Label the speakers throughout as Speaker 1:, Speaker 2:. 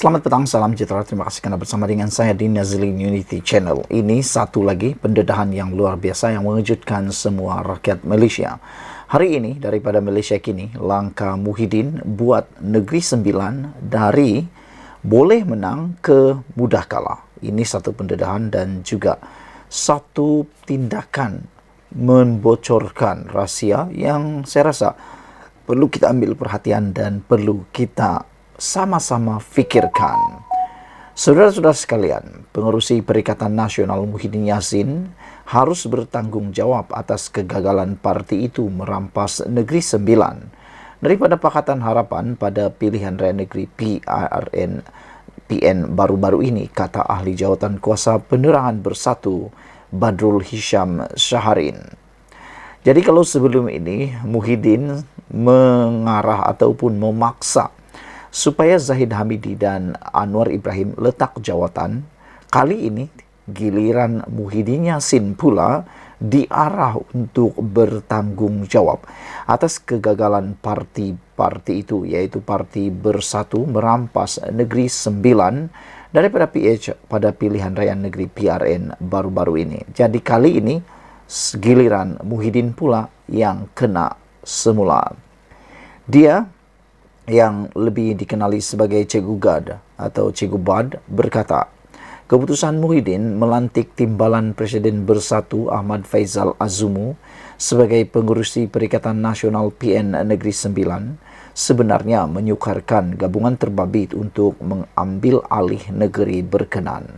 Speaker 1: Selamat petang, salam sejahtera. Terima kasih karena bersama dengan saya di Nazlin Unity Channel. Ini satu lagi pendedahan yang luar biasa yang mengejutkan semua rakyat Malaysia. Hari ini daripada Malaysia kini, langkah Muhyiddin buat Negeri Sembilan dari boleh menang ke mudah kalah. Ini satu pendedahan dan juga satu tindakan membocorkan rahsia yang saya rasa perlu kita ambil perhatian dan perlu kita sama-sama fikirkan. Saudara-saudara sekalian, pengerusi Perikatan Nasional Muhyiddin Yassin harus bertanggung jawab atas kegagalan parti itu merampas Negeri Sembilan daripada Pakatan Harapan pada pilihan raya negeri PN baru-baru ini, kata ahli jawatan kuasa penerangan bersatu Badrul Hisham Syaharin. Jadi kalau sebelum ini Muhyiddin mengarah ataupun memaksa supaya Zahid Hamidi dan Anwar Ibrahim letak jawatan, kali ini giliran Muhyiddin Yassin pula diarah untuk bertanggung jawab atas kegagalan parti itu, yaitu Parti Bersatu merampas Negeri Sembilan daripada PH pada pilihan raya negeri PRN baru-baru ini. Jadi kali ini giliran Muhyiddin pula yang kena semula. Dia yang lebih dikenali sebagai Cikgu Gad atau Cikgu Bad berkata, keputusan Muhyiddin melantik Timbalan Presiden Bersatu Ahmad Faizal Azumu sebagai pengerusi Perikatan Nasional PN Negeri Sembilan sebenarnya menyukarkan gabungan terbabit untuk mengambil alih negeri berkenan.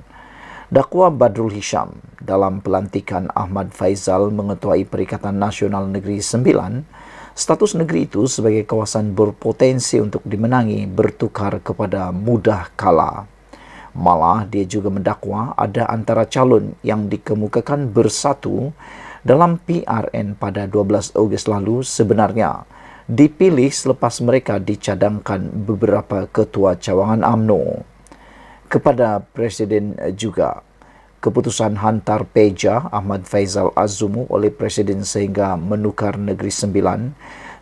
Speaker 1: Dakwa Badrul Hisham dalam pelantikan Ahmad Faizal mengetuai Perikatan Nasional Negeri Sembilan, status negeri itu sebagai kawasan berpotensi untuk dimenangi bertukar kepada mudah kalah. Malah dia juga mendakwa ada antara calon yang dikemukakan bersatu dalam PRN pada 12 Ogos lalu sebenarnya dipilih selepas mereka dicadangkan beberapa ketua cawangan UMNO. Kepada Presiden juga, keputusan hantar peja Ahmad Faizal Azumu oleh Presiden sehingga menukar Negeri Sembilan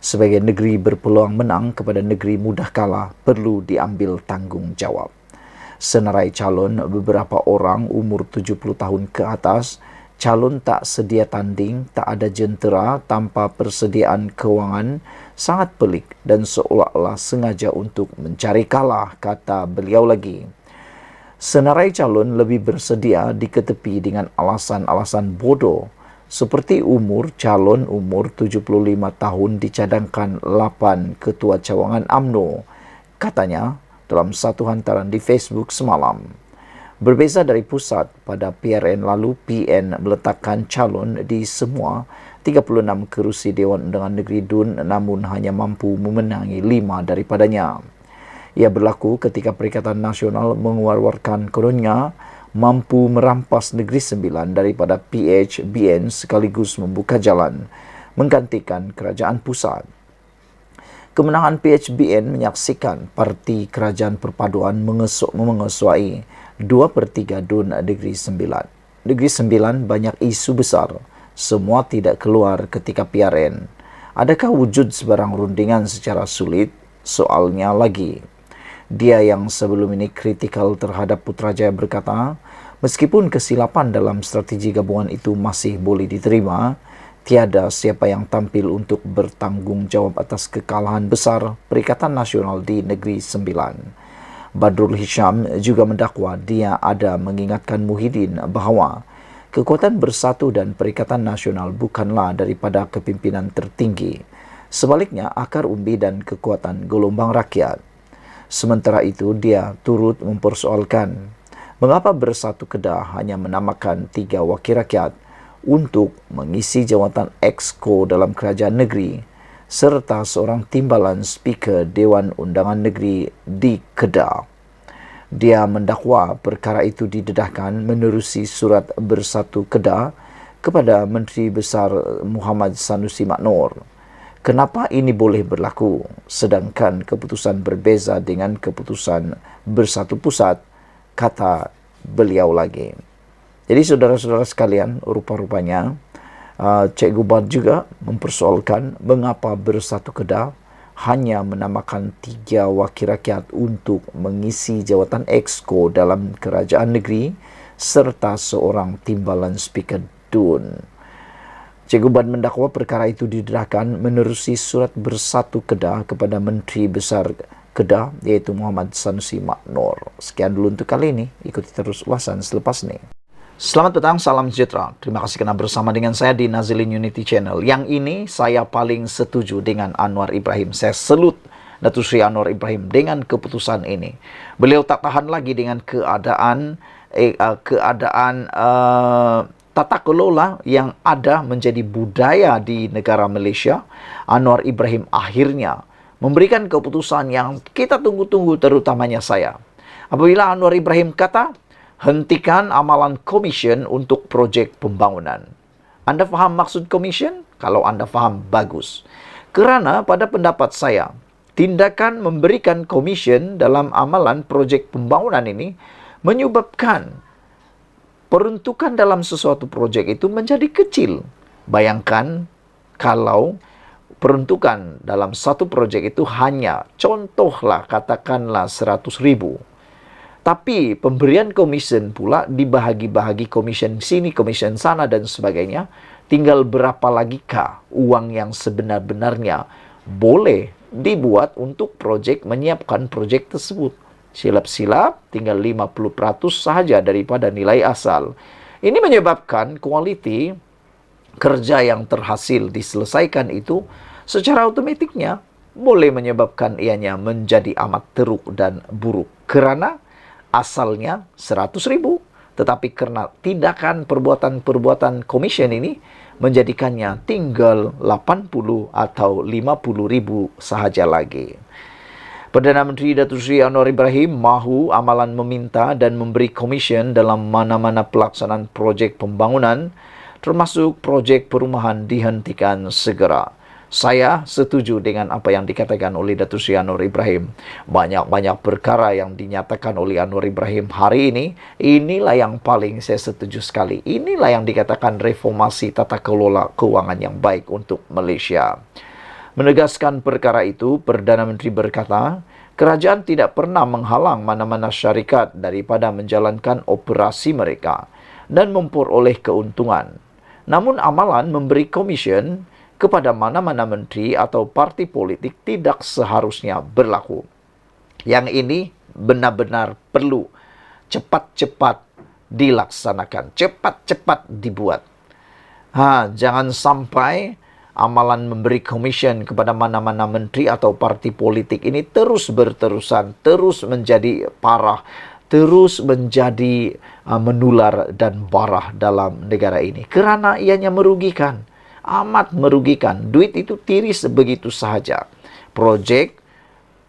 Speaker 1: sebagai negeri berpeluang menang kepada negeri mudah kalah perlu diambil tanggung jawab. Senarai calon beberapa orang umur 70 tahun ke atas, calon tak sedia tanding, tak ada jentera tanpa persediaan kewangan, sangat pelik dan seolah-olah sengaja untuk mencari kalah, kata beliau lagi. Senarai calon lebih bersedia diketepi dengan alasan-alasan bodoh seperti calon umur 75 tahun dicadangkan 8 ketua cawangan UMNO, katanya dalam satu hantaran di Facebook semalam. Berbeza dari pusat, pada PRN lalu PN meletakkan calon di semua 36 kerusi Dewan Undangan Negeri DUN namun hanya mampu memenangi 5 daripadanya. Ia berlaku ketika Perikatan Nasional mengeluarkan kononnya mampu merampas Negeri Sembilan daripada PHBN sekaligus membuka jalan menggantikan kerajaan pusat. Kemenangan PHBN menyaksikan Parti Kerajaan Perpaduan mengesuai 2/3 DUN Negeri Sembilan. Negeri Sembilan banyak isu besar, semua tidak keluar ketika PRN. Adakah wujud sebarang rundingan secara sulit? Soalnya lagi. Dia yang sebelum ini kritikal terhadap Putrajaya berkata, meskipun kesilapan dalam strategi gabungan itu masih boleh diterima, tiada siapa yang tampil untuk bertanggung jawab atas kekalahan besar Perikatan Nasional di Negeri Sembilan. Badrul Hisham juga mendakwa dia ada mengingatkan Muhyiddin bahawa kekuatan bersatu dan Perikatan Nasional bukanlah daripada kepimpinan tertinggi. Sebaliknya, akar umbi dan kekuatan gelombang rakyat. Sementara itu, dia turut mempersoalkan mengapa Bersatu Kedah hanya menamakan 3 wakil rakyat untuk mengisi jawatan Exco dalam kerajaan negeri serta seorang timbalan Speaker Dewan Undangan Negeri di Kedah. Dia mendakwa perkara itu didedahkan menerusi surat Bersatu Kedah kepada Menteri Besar Muhammad Sanusi Maknor. Kenapa ini boleh berlaku sedangkan keputusan berbeza dengan keputusan Bersatu Pusat, kata beliau lagi. Jadi saudara-saudara sekalian, rupa-rupanya Cikgu Bad juga mempersoalkan mengapa Bersatu Kedah hanya menamakan 3 wakil rakyat untuk mengisi jawatan Exco dalam kerajaan negeri serta seorang timbalan Speaker DUN. Cikgu Ban mendakwa perkara itu didedahkan menerusi surat bersatu Kedah kepada Menteri Besar Kedah iaitu Muhammad Sanusi Maknor. Sekian dulu untuk kali ini. Ikuti terus ulasan selepas ini. Selamat petang, salam sejahtera. Terima kasih kerana bersama dengan saya di Nazilin Unity Channel. Yang ini saya paling setuju dengan Anwar Ibrahim. Saya salut Datuk Seri Anwar Ibrahim dengan keputusan ini. Beliau tak tahan lagi dengan keadaan tata kelola yang ada menjadi budaya di negara Malaysia. Anwar Ibrahim akhirnya memberikan keputusan yang kita tunggu-tunggu, terutamanya saya. Apabila Anwar Ibrahim kata, hentikan amalan komision untuk projek pembangunan. Anda faham maksud komision? Kalau anda faham, bagus. Kerana pada pendapat saya, tindakan memberikan komision dalam amalan projek pembangunan ini menyebabkan peruntukan dalam sesuatu projek itu menjadi kecil. Bayangkan kalau peruntukan dalam satu projek itu hanya, contohlah katakanlah 100,000. Tapi pemberian komisen pula dibahagi-bahagi, komisen sini, komisen sana dan sebagainya. Tinggal berapa lagi kah uang yang sebenar-benarnya boleh dibuat untuk projek, menyiapkan projek tersebut. Silap-silap tinggal 50% sahaja daripada nilai asal. Ini menyebabkan kualiti kerja yang terhasil diselesaikan itu secara otomatiknya boleh menyebabkan ianya menjadi amat teruk dan buruk. Kerana asalnya 100,000, tetapi kerana tindakan perbuatan-perbuatan komision ini menjadikannya tinggal 80 atau 50,000 sahaja lagi. Perdana Menteri Datuk Seri Anwar Ibrahim mahu amalan meminta dan memberi komision dalam mana-mana pelaksanaan projek pembangunan, termasuk projek perumahan, dihentikan segera. Saya setuju dengan apa yang dikatakan oleh Datuk Seri Anwar Ibrahim. Banyak-banyak perkara yang dinyatakan oleh Anwar Ibrahim hari ini, inilah yang paling saya setuju sekali. Inilah yang dikatakan reformasi tata kelola keuangan yang baik untuk Malaysia. Menegaskan perkara itu, Perdana Menteri berkata, kerajaan tidak pernah menghalang mana-mana syarikat daripada menjalankan operasi mereka dan memperoleh keuntungan. Namun amalan memberi komision kepada mana-mana menteri atau parti politik tidak seharusnya berlaku. Yang ini benar-benar perlu cepat-cepat dilaksanakan, cepat-cepat dibuat. Jangan sampai amalan memberi komision kepada mana-mana menteri atau parti politik ini terus berterusan, terus menjadi parah, terus menjadi menular dan barah dalam negara ini. Kerana ianya merugikan. Amat merugikan. Duit itu tiris begitu sahaja. Projek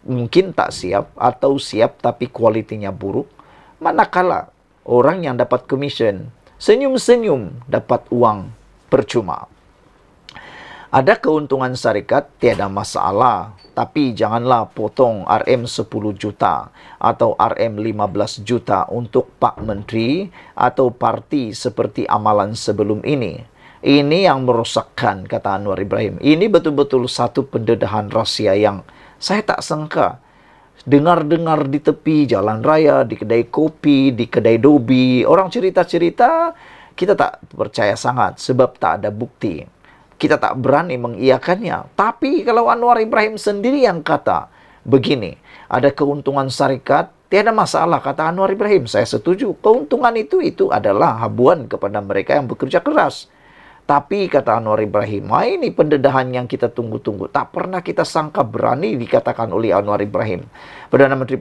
Speaker 1: mungkin tak siap atau siap tapi kualitinya buruk. Manakala orang yang dapat komisen senyum-senyum dapat uang percuma. Ada keuntungan syarikat, tiada masalah. Tapi janganlah potong RM 10 juta atau RM 15 juta untuk Pak Menteri atau parti seperti amalan sebelum ini. Ini yang merosakkan, kata Anwar Ibrahim. Ini betul-betul satu pendedahan rahsia yang saya tak sangka. Dengar-dengar di tepi jalan raya, di kedai kopi, di kedai dobi. Orang cerita-cerita, kita tak percaya sangat sebab tak ada bukti. Kita tak berani mengiyakannya. Tapi kalau Anwar Ibrahim sendiri yang kata, begini, ada keuntungan syarikat, tiada masalah, kata Anwar Ibrahim. Saya setuju. Keuntungan itu adalah habuan kepada mereka yang bekerja keras. Tapi kata Anwar Ibrahim, ini pendedahan yang kita tunggu-tunggu. Tak pernah kita sangka berani dikatakan oleh Anwar Ibrahim. Perdana Menteri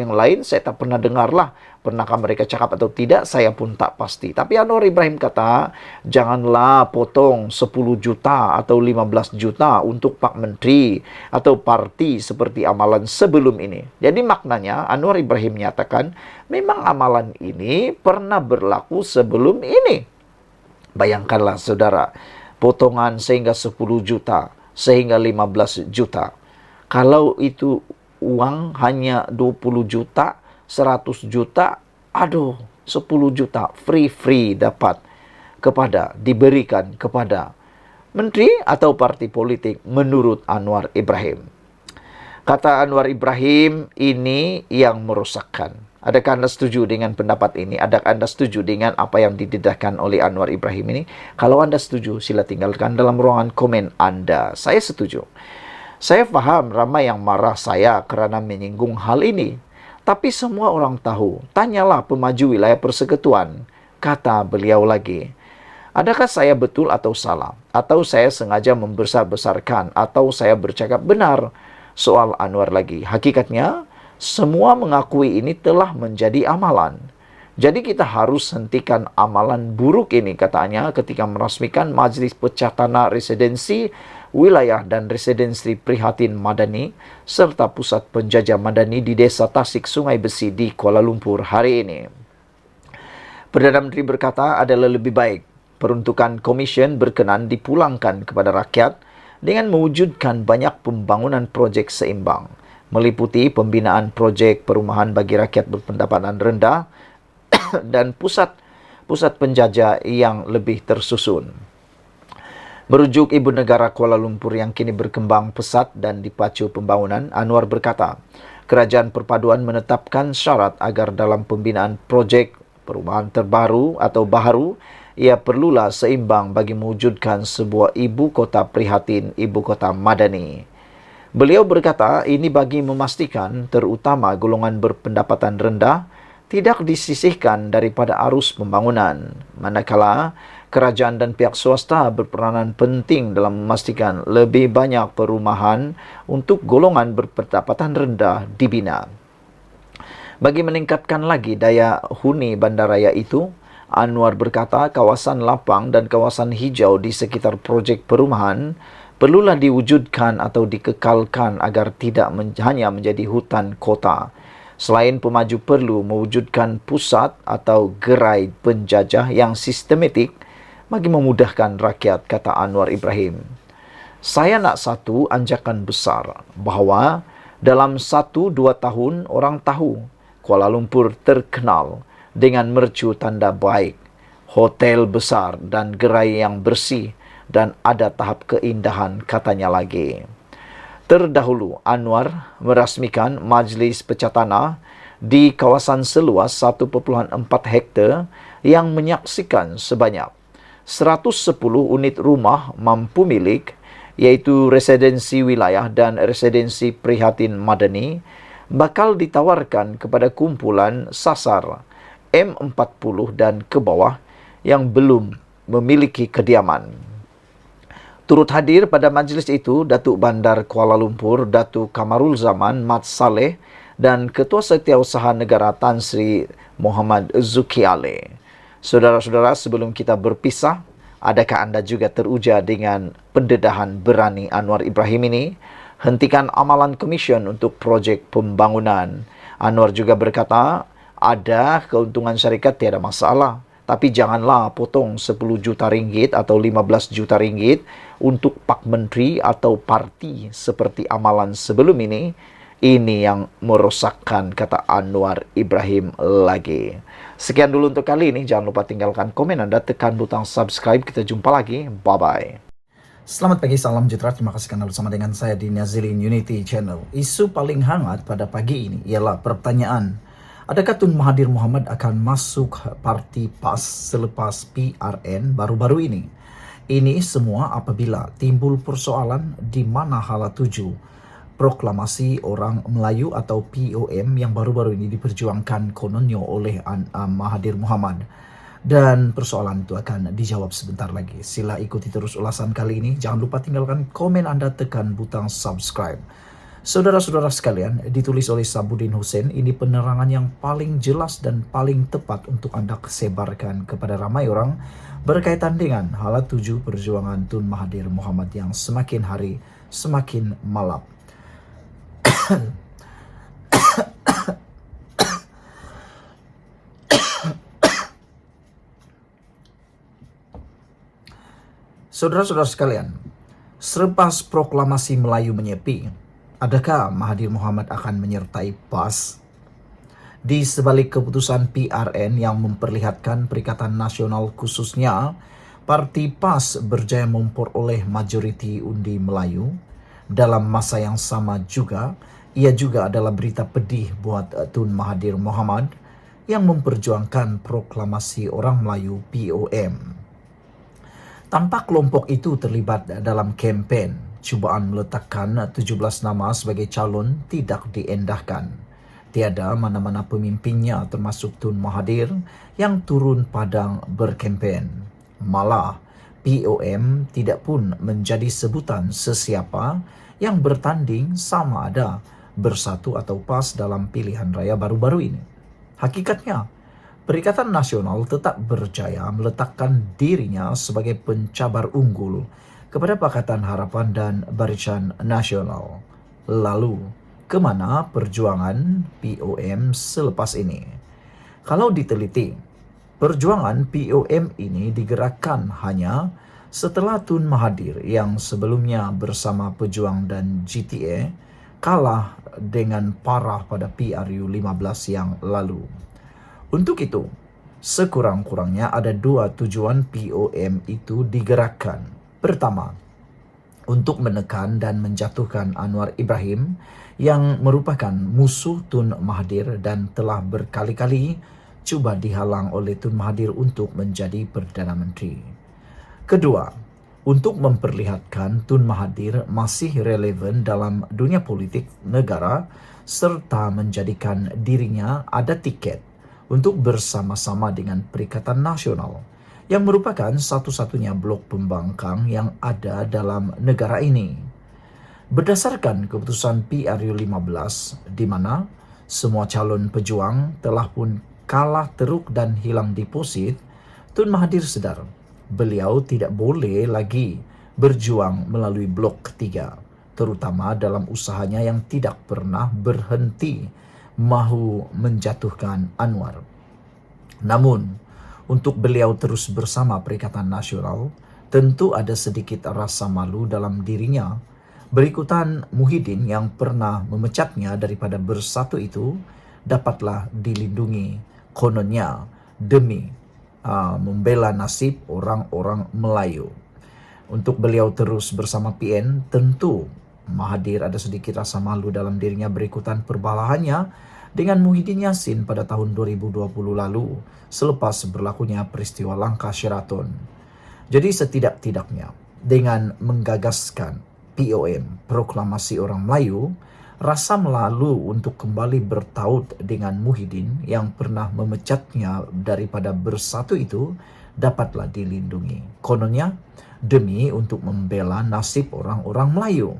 Speaker 1: yang lain, saya tak pernah dengarlah. Pernahkah mereka cakap atau tidak, saya pun tak pasti. Tapi Anwar Ibrahim kata, janganlah potong 10 juta atau 15 juta untuk Pak Menteri atau parti seperti amalan sebelum ini. Jadi maknanya Anwar Ibrahim menyatakan, memang amalan ini pernah berlaku sebelum ini. Bayangkanlah saudara, potongan sehingga 10 juta, sehingga 15 juta. Kalau itu uang hanya 20 juta, 100 juta, 10 juta, free dapat diberikan kepada menteri atau parti politik menurut Anwar Ibrahim. Kata Anwar Ibrahim, ini yang merosakkan. Adakah Anda setuju dengan pendapat ini? Adakah Anda setuju dengan apa yang didedahkan oleh Anwar Ibrahim ini? Kalau Anda setuju, sila tinggalkan dalam ruangan komen Anda. Saya setuju. Saya faham ramai yang marah saya kerana menyinggung hal ini. Tapi semua orang tahu, tanyalah pemaju wilayah persekutuan, kata beliau lagi. Adakah saya betul atau salah? Atau saya sengaja membesar-besarkan? Atau saya bercakap benar? Soal Anwar lagi. Hakikatnya, semua mengakui ini telah menjadi amalan. Jadi kita harus hentikan amalan buruk ini, katanya, ketika merasmikan Majlis Pecah Tanah Residensi Wilayah dan Residensi Prihatin Madani serta Pusat Penjajah Madani di Desa Tasik Sungai Besi di Kuala Lumpur hari ini. Perdana Menteri berkata adalah lebih baik peruntukan komision berkenan dipulangkan kepada rakyat dengan mewujudkan banyak pembangunan projek seimbang, meliputi pembinaan projek perumahan bagi rakyat berpendapatan rendah dan pusat penjajah yang lebih tersusun. Merujuk Ibu Negara Kuala Lumpur yang kini berkembang pesat dan dipacu pembangunan, Anwar berkata, Kerajaan Perpaduan menetapkan syarat agar dalam pembinaan projek perumahan terbaru atau baharu, ia perlulah seimbang bagi mewujudkan sebuah ibu kota prihatin, ibu kota madani. Beliau berkata, ini bagi memastikan terutama golongan berpendapatan rendah tidak disisihkan daripada arus pembangunan, manakala kerajaan dan pihak swasta berperanan penting dalam memastikan lebih banyak perumahan untuk golongan berpendapatan rendah dibina. Bagi meningkatkan lagi daya huni bandaraya itu, Anwar berkata kawasan lapang dan kawasan hijau di sekitar projek perumahan perlulah diwujudkan atau dikekalkan agar tidak hanya menjadi hutan kota. Selain pemaju perlu mewujudkan pusat atau gerai penjajah yang sistematik bagi memudahkan rakyat, kata Anwar Ibrahim. Saya nak satu anjakan besar bahawa dalam 1-2 tahun orang tahu Kuala Lumpur terkenal dengan mercu tanda baik, hotel besar dan gerai yang bersih dan ada tahap keindahan, katanya lagi. Terdahulu, Anwar merasmikan Majlis Pecah Tanah di kawasan seluas 1.4 hektar yang menyaksikan sebanyak 110 unit rumah mampu milik, iaitu residensi wilayah dan residensi prihatin madani, bakal ditawarkan kepada kumpulan sasar M40 dan ke bawah yang belum memiliki kediaman. Turut hadir pada majlis itu Datuk Bandar Kuala Lumpur, Datuk Kamarul Zaman Mat Saleh dan Ketua Setiausaha Negara Tan Sri Muhammad Zukiale. Saudara-saudara, sebelum kita berpisah, adakah anda juga teruja dengan pendedahan berani Anwar Ibrahim ini? Hentikan amalan komision untuk projek pembangunan. Anwar juga berkata, ada keuntungan syarikat tiada masalah. Tapi janganlah potong 10 juta ringgit atau 15 juta ringgit untuk Pak Menteri atau parti seperti amalan sebelum ini. Ini yang merosakkan, kata Anwar Ibrahim lagi. Sekian dulu untuk kali ini. Jangan lupa tinggalkan komen Anda, tekan butang subscribe. Kita jumpa lagi. Bye-bye.
Speaker 2: Selamat pagi, salam sejahtera. Terima kasih karena bersama dengan saya di Nazilin Unity Channel. Isu paling hangat pada pagi ini ialah pertanyaan, adakah Tun Mahathir Mohamad akan masuk parti PAS selepas PRN baru-baru ini? Ini semua apabila timbul persoalan di mana hala tuju proklamasi orang Melayu atau POM yang baru-baru ini diperjuangkan kononnya oleh Mahathir Mohamad. Dan persoalan itu akan dijawab sebentar lagi. Sila ikuti terus ulasan kali ini. Jangan lupa tinggalkan komen Anda, tekan butang subscribe. Saudara-saudara sekalian, ditulis oleh Sabudin Hussein, ini penerangan yang paling jelas dan paling tepat untuk Anda sebarkan kepada ramai orang berkaitan dengan hala tuju perjuangan Tun Mahathir Mohamad yang semakin hari semakin malap. Saudara-saudara sekalian, selepas proklamasi Melayu menyepi, adakah Mahathir Mohamad akan menyertai PAS? Di sebalik keputusan PRN yang memperlihatkan Perikatan Nasional khususnya, Parti PAS berjaya memperoleh majoriti undi Melayu Dalam masa yang sama juga, ia juga adalah berita pedih buat Tun Mahathir Mohamad yang memperjuangkan proklamasi orang Melayu POM. Tanpa kelompok itu terlibat dalam kempen, cubaan meletakkan 17 nama sebagai calon tidak diendahkan. Tiada mana-mana pemimpinnya termasuk Tun Mahathir yang turun padang berkempen. Malah, POM tidak pun menjadi sebutan sesiapa yang bertanding sama ada bersatu atau PAS dalam pilihan raya baru-baru ini. Hakikatnya, Perikatan Nasional tetap berjaya meletakkan dirinya sebagai pencabar unggul kepada Pakatan Harapan dan Barisan Nasional. Lalu, kemana perjuangan POM selepas ini? Kalau diteliti, perjuangan POM ini digerakkan hanya setelah Tun Mahathir yang sebelumnya bersama Pejuang dan GTA kalah dengan parah pada PRU 15 yang lalu. Untuk itu, sekurang-kurangnya ada dua tujuan POM itu digerakkan. Pertama, untuk menekan dan menjatuhkan Anwar Ibrahim yang merupakan musuh Tun Mahathir dan telah berkali-kali cuba dihalang oleh Tun Mahathir untuk menjadi Perdana Menteri. Kedua, untuk memperlihatkan Tun Mahathir masih relevan dalam dunia politik negara serta menjadikan dirinya ada tiket untuk bersama-sama dengan Perikatan Nasional yang merupakan satu-satunya blok pembangkang yang ada dalam negara ini. Berdasarkan keputusan PRU 15 di mana semua calon pejuang telah pun kalah teruk dan hilang deposit, Tun Mahathir sedar beliau tidak boleh lagi berjuang melalui blok ketiga, terutama dalam usahanya yang tidak pernah berhenti mahu menjatuhkan Anwar. Namun, untuk beliau terus bersama Perikatan Nasional, tentu ada sedikit rasa malu dalam dirinya. Berikutan Muhyiddin yang pernah memecatnya daripada bersatu itu dapatlah dilindungi kononnya demi membela nasib orang-orang Melayu. Untuk beliau terus bersama PN, tentu Mahathir ada sedikit rasa malu dalam dirinya berikutan perbalahannya dengan Muhyiddin Yassin pada tahun 2020 lalu selepas berlakunya peristiwa langka Sheraton. Jadi setidak-tidaknya dengan menggagaskan POM, Proklamasi Orang Melayu, rasa malu untuk kembali bertaut dengan Muhyiddin yang pernah memecatnya daripada bersatu itu dapatlah dilindungi. Kononnya demi untuk membela nasib orang-orang Melayu.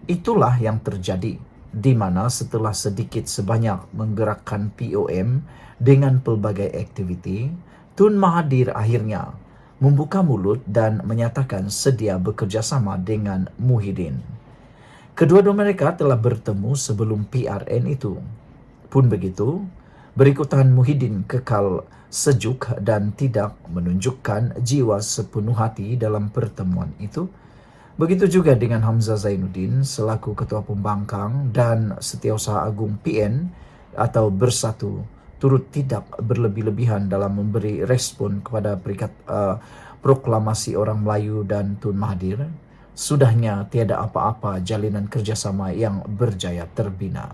Speaker 2: Itulah yang terjadi, di mana setelah sedikit sebanyak menggerakkan POM dengan pelbagai aktiviti, Tun Mahathir akhirnya membuka mulut dan menyatakan sedia bekerjasama dengan Muhyiddin. Kedua-dua mereka telah bertemu sebelum PRN itu. Pun begitu, berikutan Muhyiddin kekal sejuk dan tidak menunjukkan jiwa sepenuh hati dalam pertemuan itu. Begitu juga dengan Hamzah Zainuddin selaku Ketua Pembangkang dan Setiausaha Agung PN atau Bersatu turut tidak berlebih-lebihan dalam memberi respon kepada proklamasi orang Melayu dan Tun Mahathir. Sudahnya tiada apa-apa jalinan kerjasama yang berjaya terbina.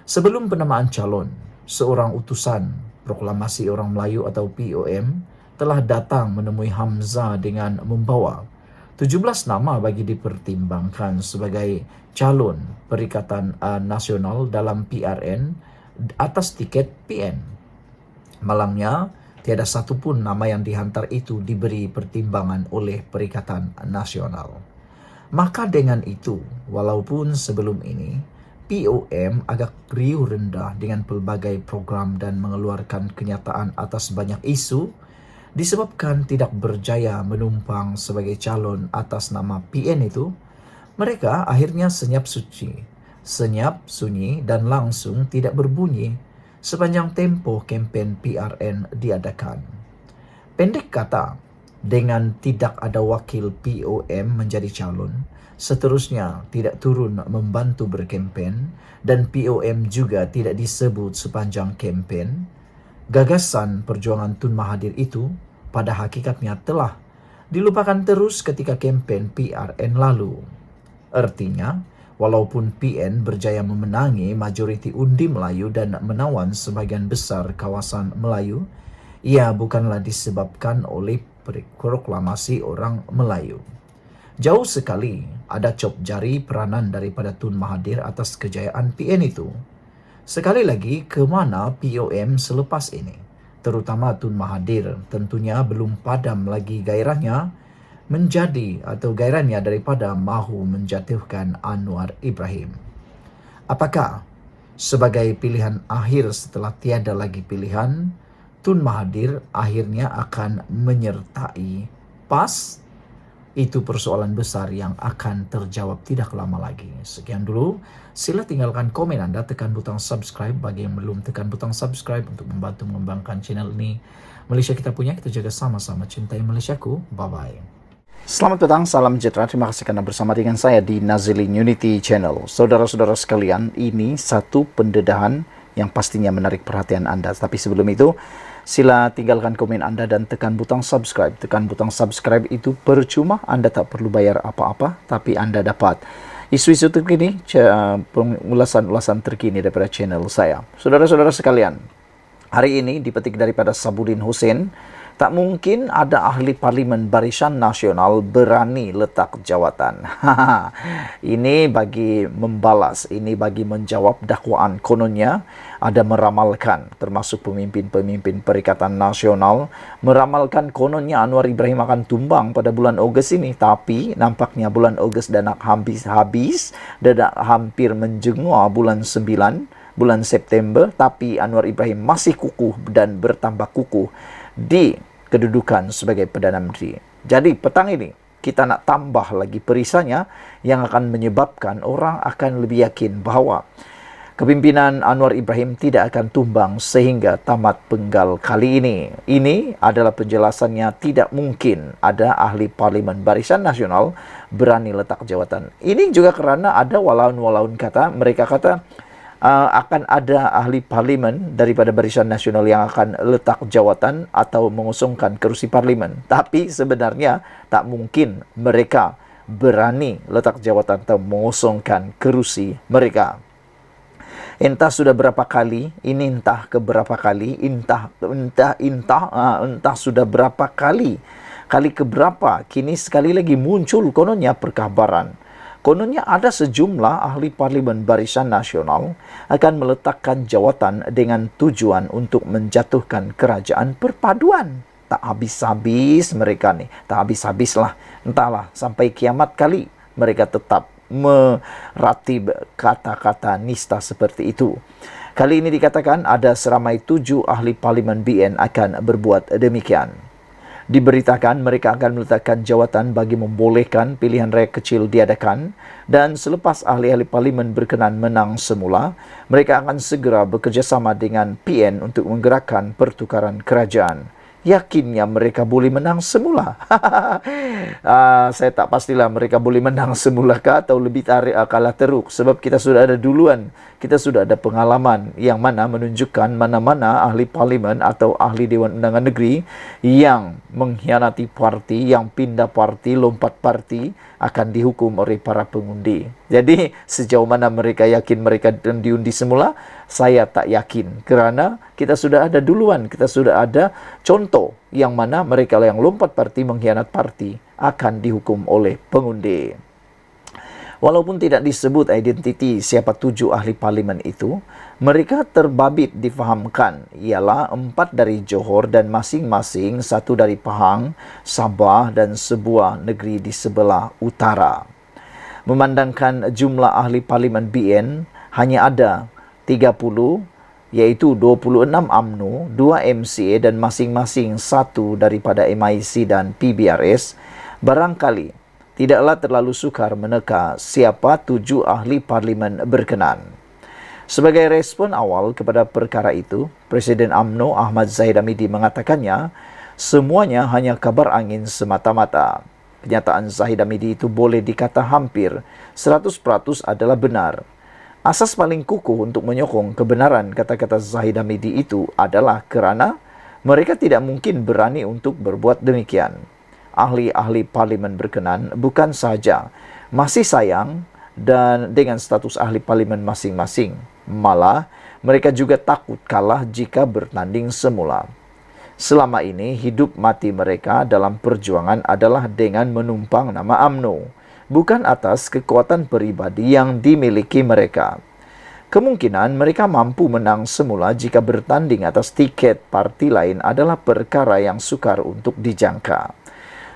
Speaker 2: Sebelum penamaan calon, seorang utusan proklamasi orang Melayu atau POM telah datang menemui Hamzah dengan membawa 17 nama bagi dipertimbangkan sebagai calon Perikatan Nasional dalam PRN atas tiket PN. Malangnya, tiada satu pun nama yang dihantar itu diberi pertimbangan oleh Perikatan Nasional. Maka dengan itu, walaupun sebelum ini POM agak riuh rendah dengan pelbagai program dan mengeluarkan kenyataan atas banyak isu, disebabkan tidak berjaya menumpang sebagai calon atas nama PN itu, mereka akhirnya senyap sunyi dan langsung tidak berbunyi sepanjang tempo kempen PRN diadakan. Pendek kata, dengan tidak ada wakil POM menjadi calon, seterusnya tidak turun membantu berkempen dan POM juga tidak disebut sepanjang kempen, gagasan perjuangan Tun Mahathir itu pada hakikatnya telah dilupakan terus ketika kempen PRN lalu. Artinya, walaupun PN berjaya memenangi majoriti undi Melayu dan menawan sebagian besar kawasan Melayu, ia bukanlah disebabkan oleh proklamasi orang Melayu. Jauh sekali ada cop jari peranan daripada Tun Mahathir atas kejayaan PN itu. Sekali lagi, ke mana POM selepas ini? Terutama Tun Mahathir tentunya belum padam lagi gairahnya daripada mahu menjatuhkan Anwar Ibrahim. Apakah sebagai pilihan akhir setelah tiada lagi pilihan, Tun Mahathir akhirnya akan menyertai PAS? Itu persoalan besar yang akan terjawab tidak lama lagi. Sekian dulu, sila tinggalkan komen Anda, tekan butang subscribe bagi yang belum tekan butang subscribe untuk membantu mengembangkan channel ini. Malaysia kita punya, kita jaga sama-sama, cintai Malaysiaku. Bye-bye.
Speaker 1: Selamat petang, salam sejahtera. Terima kasih karena bersama dengan saya di Nazilin Unity Channel. Saudara-saudara sekalian, ini satu pendedahan yang pastinya menarik perhatian Anda. Tapi sebelum itu, sila tinggalkan komen Anda dan tekan butang subscribe. Tekan butang subscribe itu percuma, Anda tak perlu bayar apa-apa, tapi Anda dapat isu-isu terkini, ulasan-ulasan terkini daripada channel saya. Saudara-saudara sekalian, hari ini dipetik daripada Sabudin Hussein, tak mungkin ada ahli parlimen Barisan Nasional berani letak jawatan. Ini bagi membalas, ini bagi menjawab dakwaan kononnya ada meramalkan, termasuk pemimpin-pemimpin Perikatan Nasional, meramalkan kononnya Anwar Ibrahim akan tumbang pada bulan Ogos ini. Tapi nampaknya bulan Ogos dah nak habis-habis, dah hampir menjengua bulan 9, bulan September, tapi Anwar Ibrahim masih kukuh dan bertambah kukuh di kedudukan sebagai Perdana Menteri. Jadi petang ini kita nak tambah lagi perisanya yang akan menyebabkan orang akan lebih yakin bahawa kepimpinan Anwar Ibrahim tidak akan tumbang sehingga tamat penggal kali ini. Ini adalah penjelasannya, tidak mungkin ada ahli parlimen Barisan Nasional berani letak jawatan. Ini juga kerana ada walaun-walaun kata, mereka kata akan ada ahli parlimen daripada Barisan Nasional yang akan letak jawatan atau mengusungkan kerusi parlimen. Tapi sebenarnya tak mungkin mereka berani letak jawatan atau mengusungkan kerusi mereka. Entah sudah berapa kali, ini entah keberapa kali, entah sudah berapa kali keberapa, kini sekali lagi muncul kononnya perkabaran. Kononnya ada sejumlah ahli parlimen Barisan Nasional akan meletakkan jawatan dengan tujuan untuk menjatuhkan kerajaan perpaduan. Tak habis-habis mereka ni, tak habis-habislah. Entahlah, sampai kiamat kali mereka tetap meratib kata-kata nista seperti itu. Kali ini dikatakan ada seramai 7 ahli parlimen BN akan berbuat demikian. Diberitakan mereka akan meletakkan jawatan bagi membolehkan pilihan raya kecil diadakan, dan selepas ahli-ahli parlimen berkenan menang semula, mereka akan segera bekerjasama dengan PN untuk menggerakkan pertukaran kerajaan. Yakinnya mereka boleh menang semula. Saya tak pastilah mereka boleh menang semula kah atau lebih kalah teruk, sebab kita sudah ada duluan. Kita sudah ada pengalaman yang mana menunjukkan mana-mana ahli parlimen atau ahli Dewan Undangan Negeri yang mengkhianati parti, yang pindah parti, lompat parti, akan dihukum oleh para pengundi. Jadi sejauh mana mereka yakin mereka diundi semula, saya tak yakin. Kerana kita sudah ada duluan, kita sudah ada contoh yang mana mereka yang lompat parti, mengkhianat parti, akan dihukum oleh pengundi. Walaupun tidak disebut identiti siapa 7 ahli parlimen itu, mereka terbabit difahamkan ialah 4 dari Johor dan masing-masing 1 dari Pahang, Sabah dan sebuah negeri di sebelah utara. Memandangkan jumlah ahli parlimen BN hanya ada 30, iaitu 26 UMNO, 2 MCA dan masing-masing 1 daripada MIC dan PBRS, barangkali tidaklah terlalu sukar meneka siapa 7 ahli parlimen berkenan. Sebagai respon awal kepada perkara itu, Presiden UMNO Ahmad Zahid Hamidi mengatakannya, semuanya hanya kabar angin semata-mata. Kenyataan Zahid Hamidi itu boleh dikata hampir 100% adalah benar. Asas paling kukuh untuk menyokong kebenaran kata-kata Zahid Hamidi itu adalah kerana mereka tidak mungkin berani untuk berbuat demikian. Ahli-ahli parlimen berkenan bukan sahaja masih sayang dan dengan status ahli parlimen masing-masing. Malah, mereka juga takut kalah jika bertanding semula. Selama ini, hidup mati mereka dalam perjuangan adalah dengan menumpang nama UMNO, bukan atas kekuatan pribadi yang dimiliki mereka. Kemungkinan mereka mampu menang semula jika bertanding atas tiket parti lain adalah perkara yang sukar untuk dijangka.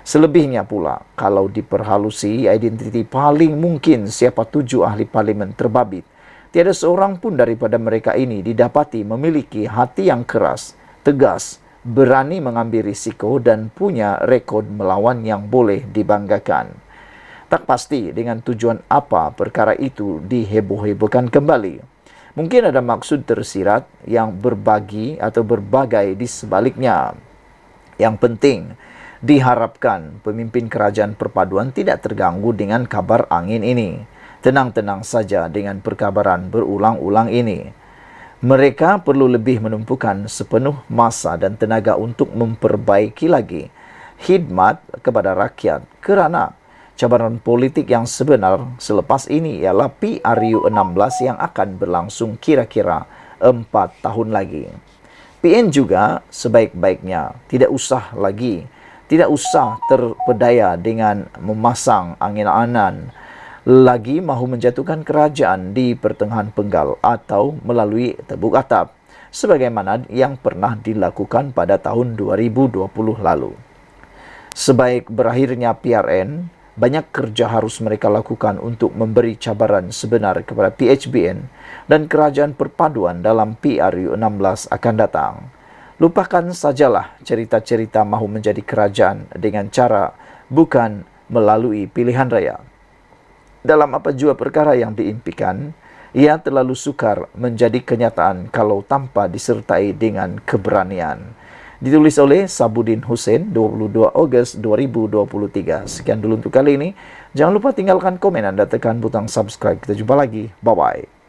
Speaker 1: Selebihnya pula, kalau diperhalusi identiti paling mungkin siapa 7 ahli parlimen terbabit, tiada seorang pun daripada mereka ini didapati memiliki hati yang keras, tegas, berani mengambil risiko dan punya rekod melawan yang boleh dibanggakan. Tak pasti dengan tujuan apa perkara itu diheboh-hebohkan kembali. Mungkin ada maksud tersirat yang berbagi atau berbagai di sebaliknya. Yang penting, diharapkan pemimpin kerajaan perpaduan tidak terganggu dengan kabar angin ini. Tenang-tenang saja dengan perkabaran berulang-ulang ini. Mereka perlu lebih menumpukan sepenuh masa dan tenaga untuk memperbaiki lagi khidmat kepada rakyat, kerana cabaran politik yang sebenar selepas ini ialah PRU 16 yang akan berlangsung kira-kira 4 tahun lagi. PN juga sebaik-baiknya tidak usah terpedaya dengan memasang angin-angan lagi mahu menjatuhkan kerajaan di pertengahan penggal atau melalui tebuk atap sebagaimana yang pernah dilakukan pada tahun 2020 lalu. Sebaik berakhirnya PRN, banyak kerja harus mereka lakukan untuk memberi cabaran sebenar kepada PHBN dan kerajaan perpaduan dalam PRU 16 akan datang. Lupakan sajalah cerita-cerita mahu menjadi kerajaan dengan cara bukan melalui pilihan raya. Dalam apa jua perkara yang diimpikan, ia terlalu sukar menjadi kenyataan kalau tanpa disertai dengan keberanian. Ditulis oleh Sabudin Hussein, 22 Ogos 2023. Sekian dulu untuk kali ini. Jangan lupa tinggalkan komen dan tekan butang subscribe. Kita jumpa lagi. Bye-bye.